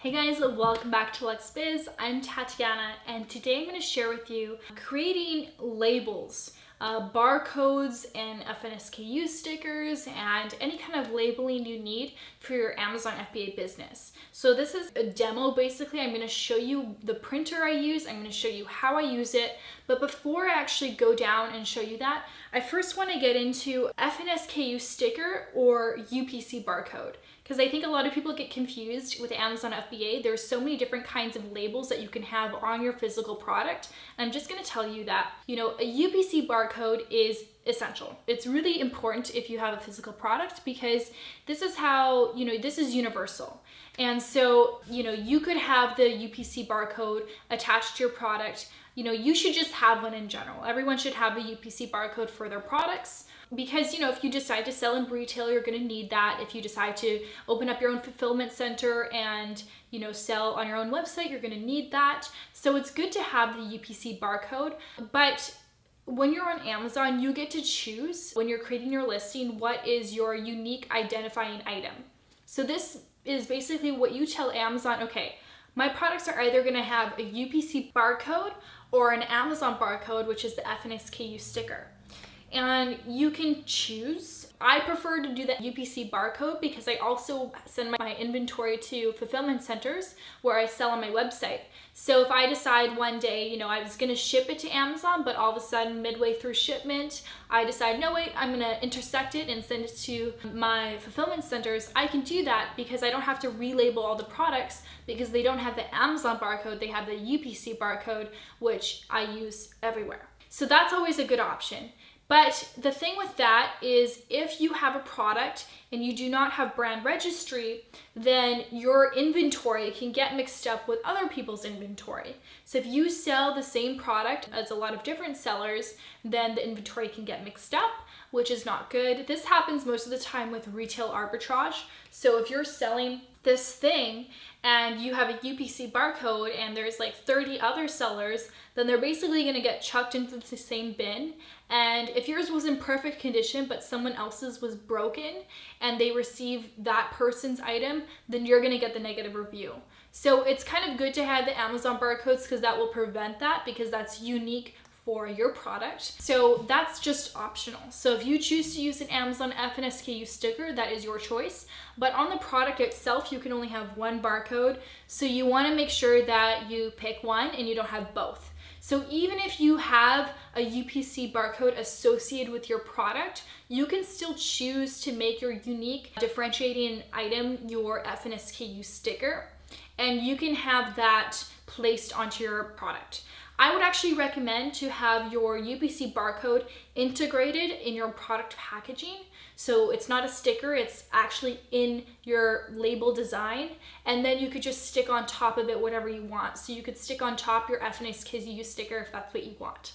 Hey guys, welcome back to Let's Biz. I'm Tatiana, and today I'm going to share with you creating labels, barcodes and FNSKU stickers, and any kind of labeling you need for your Amazon FBA business. So this is a demo basically. I'm going to show you the printer I use, I'm going to show you how I use it, but before I actually go down and show you that, I first want to get into FNSKU sticker or UPC barcode. Because I think a lot of people get confused with Amazon FBA. There's so many different kinds of labels that you can have on your physical product. And I'm just gonna tell you that, a UPC barcode is essential. It's really important if you have a physical product because this is how, this is universal. And so, you could have the UPC barcode attached to your product. You should just have one in general. Everyone should have a UPC barcode for their products because, if you decide to sell in retail, you're going to need that. If you decide to open up your own fulfillment center and, sell on your own website, you're going to need that. So it's good to have the UPC barcode, but when you're on Amazon, you get to choose when you're creating your listing, what is your unique identifying item. So this is basically what you tell Amazon, okay, my products are either going to have a UPC barcode or an Amazon barcode, which is the FNSKU sticker. And you can choose. I prefer to do the UPC barcode because I also send my inventory to fulfillment centers where I sell on my website. So if I decide one day, I was gonna ship it to Amazon, but all of a sudden midway through shipment, I decide, no wait, I'm gonna intersect it and send it to my fulfillment centers, I can do that because I don't have to relabel all the products because they don't have the Amazon barcode, they have the UPC barcode, which I use everywhere. So that's always a good option. But the thing with that is if you have a product and you do not have brand registry, then your inventory can get mixed up with other people's inventory. So if you sell the same product as a lot of different sellers, then the inventory can get mixed up, which is not good. This happens most of the time with retail arbitrage. So if you're selling this thing and you have a UPC barcode and there's like 30 other sellers, then they're basically gonna get chucked into the same bin. And if yours was in perfect condition, but someone else's was broken and they receive that person's item, then you're gonna get the negative review. So it's kind of good to have the Amazon barcodes because that will prevent that because that's unique for your product. So that's just optional. So if you choose to use an Amazon FNSKU sticker, that is your choice. But on the product itself, you can only have one barcode. So you wanna make sure that you pick one and you don't have both. So even if you have a UPC barcode associated with your product, you can still choose to make your unique differentiating item your FNSKU sticker, and you can have that placed onto your product. I would actually recommend to have your UPC barcode integrated in your product packaging. So it's not a sticker, it's actually in your label design. And then you could just stick on top of it whatever you want. So you could stick on top your FNSKU sticker if that's what you want.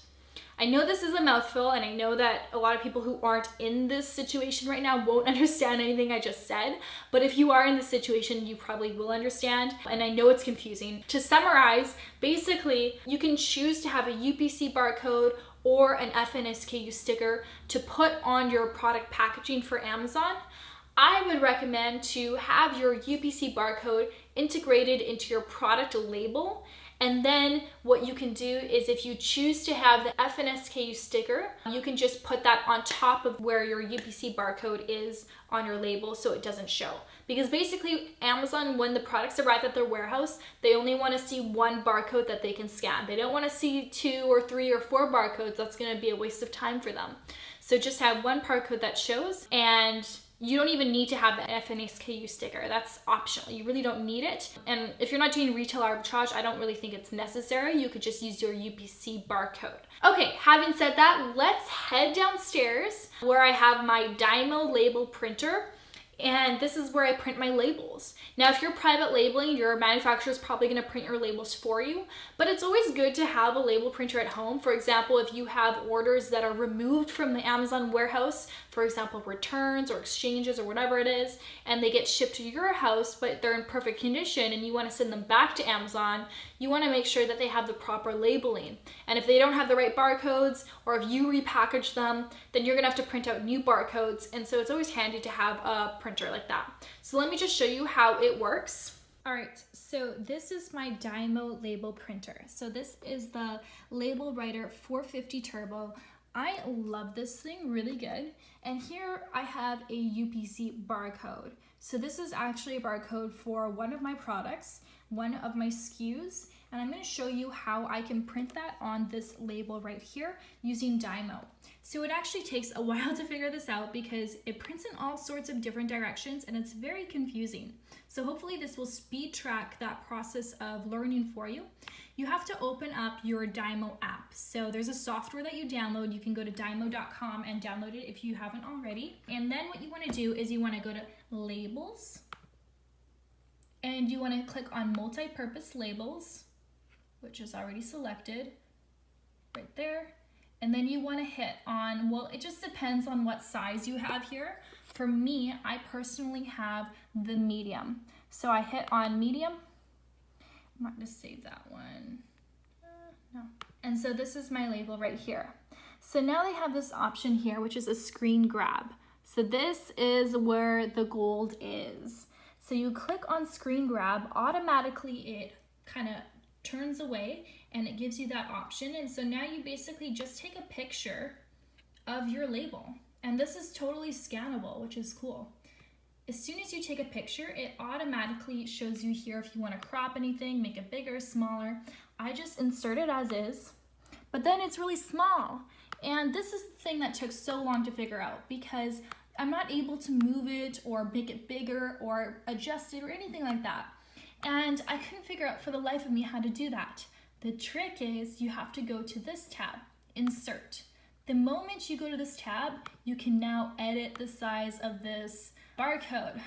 I know this is a mouthful and I know that a lot of people who aren't in this situation right now won't understand anything I just said, but if you are in this situation, you probably will understand, and I know it's confusing. To summarize, basically, you can choose to have a UPC barcode or an FNSKU sticker to put on your product packaging for Amazon. I would recommend to have your UPC barcode integrated into your product label. And then what you can do is if you choose to have the FNSKU sticker, you can just put that on top of where your UPC barcode is on your label so it doesn't show. Because basically Amazon, when the products arrive at their warehouse, they only want to see one barcode that they can scan. They don't want to see 2 or 3 or 4 barcodes. That's going to be a waste of time for them. So just have one barcode that shows, and you don't even need to have the FNSKU sticker. That's optional. You really don't need it. And if you're not doing retail arbitrage, I don't really think it's necessary. You could just use your UPC barcode. Okay, having said that, let's head downstairs where I have my Dymo label printer. And this is where I print my labels. Now, if you're private labeling, your manufacturer is probably gonna print your labels for you, but it's always good to have a label printer at home. For example, if you have orders that are removed from the Amazon warehouse, for example, returns or exchanges or whatever it is, and they get shipped to your house, but they're in perfect condition and you wanna send them back to Amazon, you wanna make sure that they have the proper labeling. And if they don't have the right barcodes, or if you repackage them, then you're gonna have to print out new barcodes. And so it's always handy to have a printer like that. So let me just show you how it works. All right, so this is my Dymo label printer. So this is the Label Writer 450 Turbo. I love this thing, really good. And here I have a UPC barcode. So this is actually a barcode for one of my products, one of my SKUs, and I'm going to show you how I can print that on this label right here using Dymo. So it actually takes a while to figure this out because it prints in all sorts of different directions and it's very confusing. So hopefully this will speed track that process of learning for you. You have to open up your Dymo app. So there's a software that you download. You can go to dymo.com and download it if you haven't already. And then what you want to do is you want to go to Labels, and you want to click on Multi-Purpose Labels, which is already selected right there. And then you want to hit on, well, it just depends on what size you have here. For me, I personally have the medium. So I hit on medium. I'm not going to save that one. No. And so this is my label right here. So now they have this option here, which is a screen grab. So this is where the gold is. So you click on screen grab, automatically it kind of turns away and it gives you that option. And so now you basically just take a picture of your label. And this is totally scannable, which is cool. As soon as you take a picture, it automatically shows you here if you want to crop anything, make it bigger, smaller. I just insert it as is, but then it's really small. And this is the thing that took so long to figure out because I'm not able to move it or make it bigger or adjust it or anything like that. And I couldn't figure out for the life of me how to do that. The trick is you have to go to this tab, Insert. The moment you go to this tab, you can now edit the size of this barcode.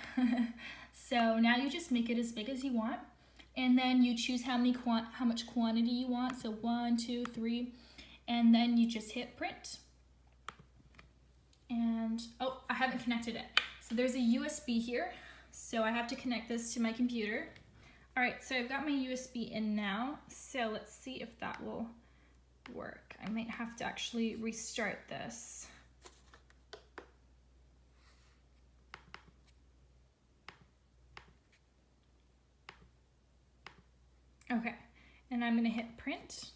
So now you just make it as big as you want. And then you choose how much quantity you want. So 1, 2, 3, and then you just hit print. And, oh, I haven't connected it. So there's a USB here. So I have to connect this to my computer. All right, so I've got my USB in now. So let's see if that will work. I might have to actually restart this. Okay, and I'm gonna hit print.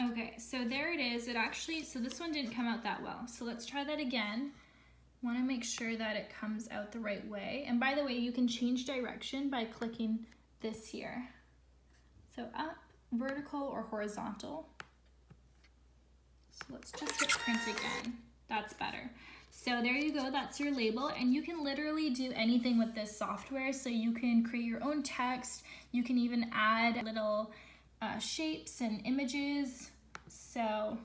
Okay, so there it is. It actually, so this one didn't come out that well. So let's try that again. Want to make sure that it comes out the right way. And by the way, you can change direction by clicking this here. So up, vertical, or horizontal. So let's just hit print again. That's better. So there you go, that's your label, and you can literally do anything with this software. So you can create your own text, you can even add little shapes and images, so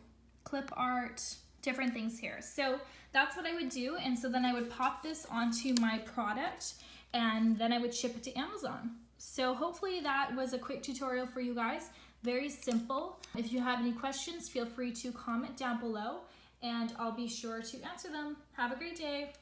clip art, different things here. So that's what I would do, and so then I would pop this onto my product, and then I would ship it to Amazon. So hopefully that was a quick tutorial for you guys. Very simple. If you have any questions, feel free to comment down below, and I'll be sure to answer them. Have a great day.